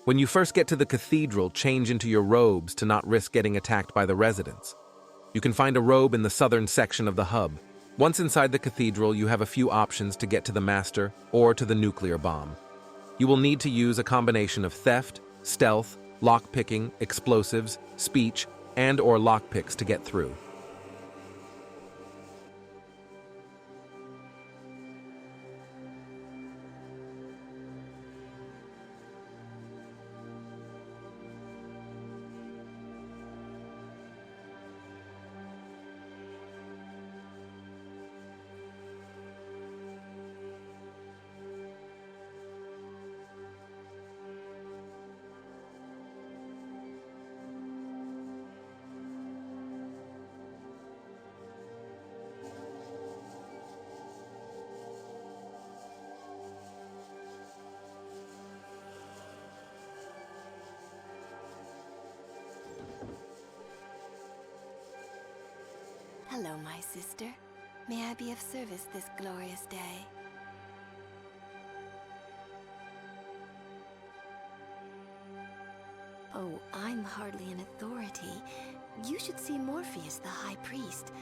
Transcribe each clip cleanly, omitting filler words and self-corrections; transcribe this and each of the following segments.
When you first get to the cathedral, change into your robes to not risk getting attacked by the residents. You can find a robe in the southern section of the hub. Once inside the cathedral, you have a few options to get to the master or to the nuclear bomb. You will need to use a combination of theft, stealth, lockpicking, explosives, speech, and/or lockpicks to get through. Hello, my sister. May I be of service this glorious day? Oh, I'm hardly an authority. You should see Morpheus, the High Priest.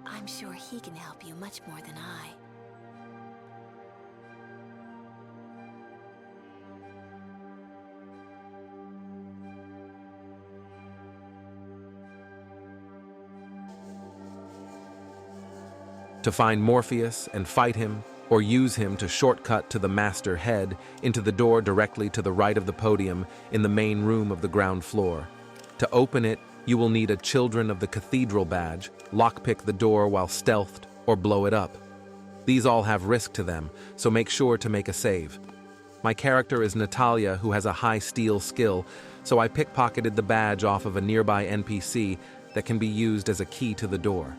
I'm sure he can help you much more than I. To find Morpheus and fight him, or use him to shortcut to the master, head into the door directly to the right of the podium in the main room of the ground floor. To open it, you will need a Children of the Cathedral badge, lockpick the door while stealthed, or blow it up. These all have risk to them, so make sure to make a save. My character is Natalia, who has a high steal skill, so I pickpocketed the badge off of a nearby NPC that can be used as a key to the door.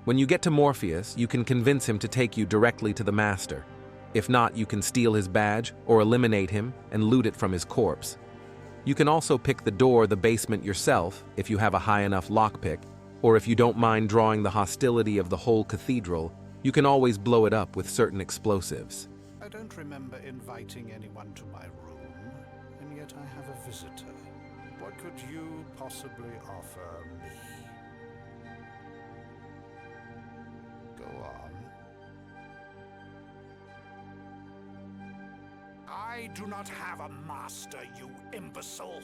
When you get to Morpheus, you can convince him to take you directly to the master. If not, you can steal his badge or eliminate him and loot it from his corpse. You can also pick the basement yourself if you have a high enough lockpick, or if you don't mind drawing the hostility of the whole cathedral, you can always blow it up with certain explosives. I don't remember inviting anyone to my room, and yet I have a visitor. What could you possibly offer me? Go on. I do not have a master, you imbecile!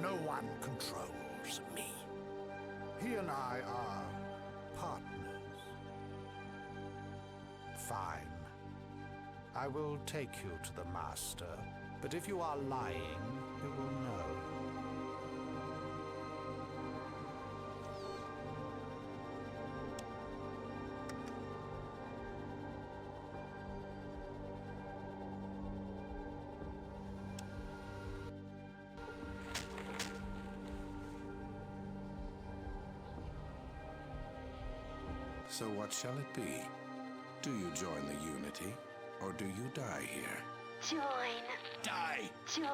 No one controls me. He and I are partners. Fine. I will take you to the master, but if you are lying, he will know. So what shall it be? Do you join the Unity, or do you die here? Join. Die! Join.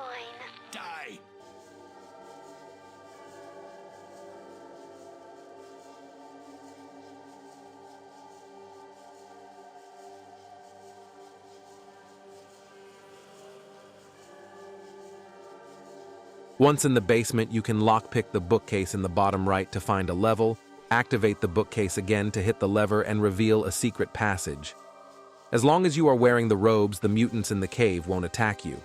Die! Once in the basement, you can lockpick the bookcase in the bottom right to find a level, activate the bookcase again to hit the lever and reveal a secret passage. As long as you are wearing the robes, the mutants in the cave won't attack you.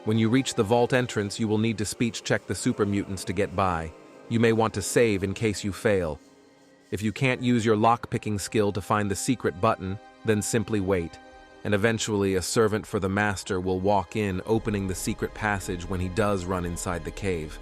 When you reach the vault entrance, you will need to speech check the super mutants to get by. You may want to save in case you fail. If you can't use your lockpicking skill to find the secret button, then simply wait. and eventually a servant for the master will walk in, opening the secret passage when he does run inside the cave.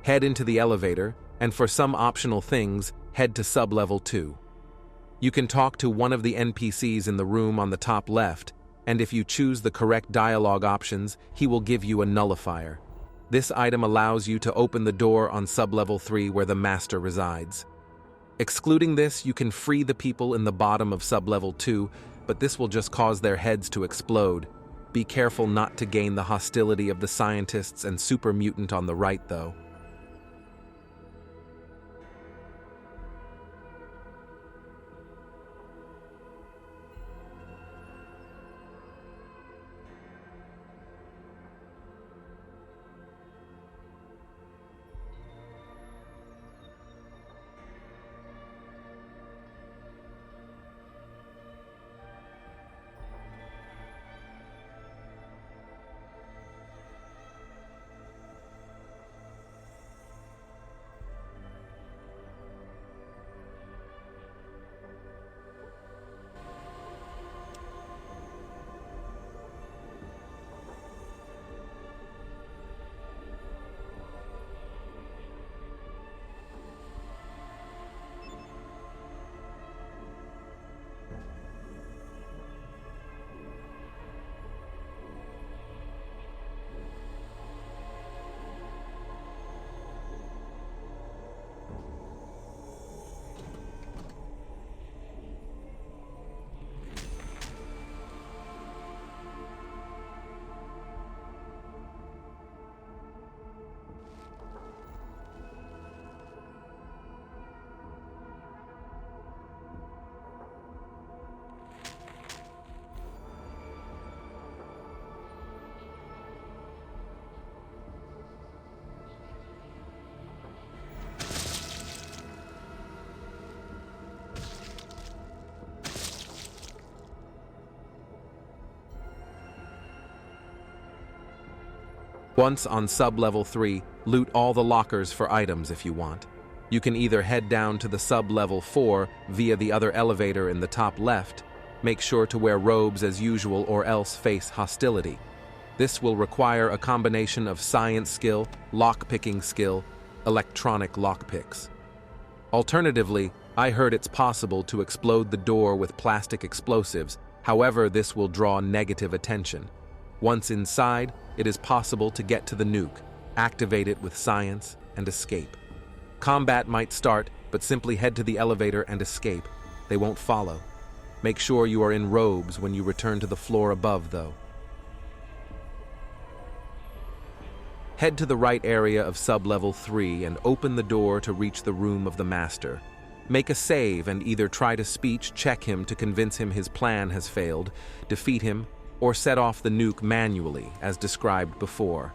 Head into the elevator, and for some optional things, head to sub-level 2. You can talk to one of the NPCs in the room on the top left, and if you choose the correct dialogue options, he will give you a nullifier. This item allows you to open the door on sub-level 3 where the master resides. Excluding this, you can free the people in the bottom of sub-level 2, but this will just cause their heads to explode. Be careful not to gain the hostility of the scientists and super mutant on the right, though. Once on sub-level 3, loot all the lockers for items if you want. You can either head down to the sub-level 4 via the other elevator in the top left. Make sure to wear robes as usual or else face hostility. This will require a combination of science skill, lockpicking skill, electronic lockpicks. Alternatively, I heard it's possible to explode the door with plastic explosives, however this will draw negative attention. Once inside, it is possible to get to the nuke, activate it with science, and escape. Combat might start, but simply head to the elevator and escape. They won't follow. Make sure you are in robes when you return to the floor above, though. Head to the right area of sub-level 3 and open the door to reach the room of the master. Make a save and either try to speech check him to convince him his plan has failed, defeat him, or set off the nuke manually, as described before.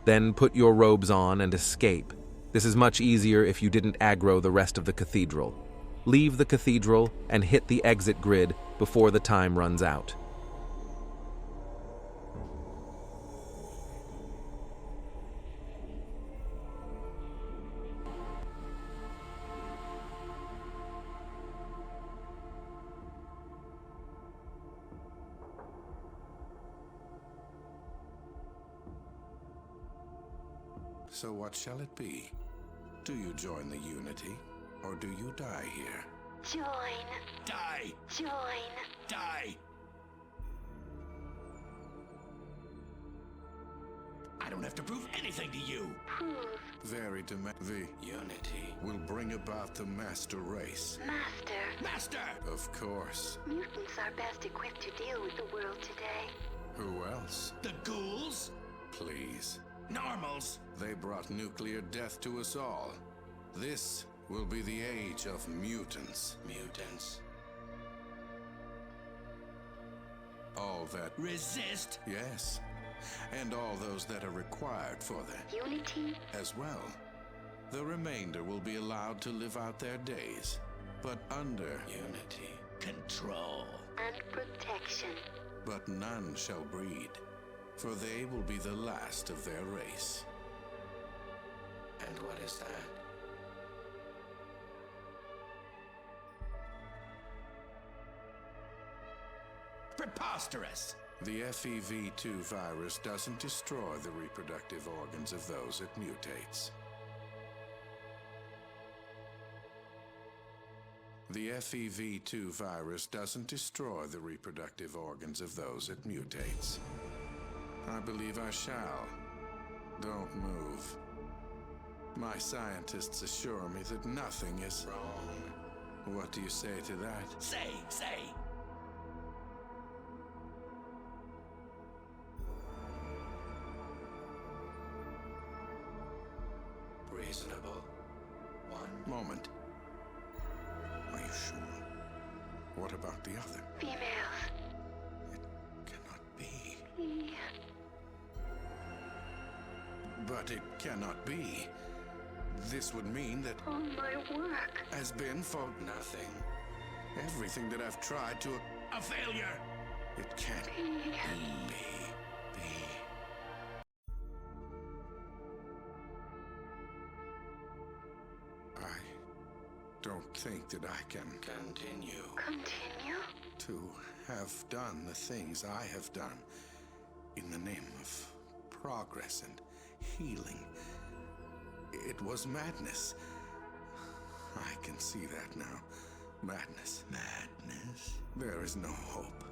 Then put your robes on and escape. This is much easier if you didn't aggro the rest of the cathedral. Leave the cathedral and hit the exit grid before the time runs out. So what shall it be? Do you join the Unity, or do you die here? Join. Die! Join. Die! I don't have to prove anything to you! Prove. Very the Unity. will bring about the master race. Master. Master! Of course. Mutants are best equipped to deal with the world today. Who else? The ghouls? Please. Normals? They brought nuclear death to us all. This will be the age of mutants. Mutants. All that, Resist? yes. And all those that are required for that Unity. as well. The remainder will be allowed to live out their days, but under Unity. Control. And protection. but none shall breed, for they will be the last of their race. And what is that? Preposterous! The FEV2 virus doesn't destroy the reproductive organs of those it mutates. The FEV2 virus doesn't destroy the reproductive organs of those it mutates. I believe I shall. Don't move. My scientists assure me that nothing is Wrong. What do you say to that? Say! Reasonable. One. Moment. Are you sure? What about the other? Females. It cannot be. But it cannot be. This would mean that All my work. has been for Nothing. everything that I've tried to. A failure! It can't be. I don't think that I can Continue. Continue. to have done the things I have done in the name of progress and healing. It was madness. I can see that now. Madness. Madness? There is no hope.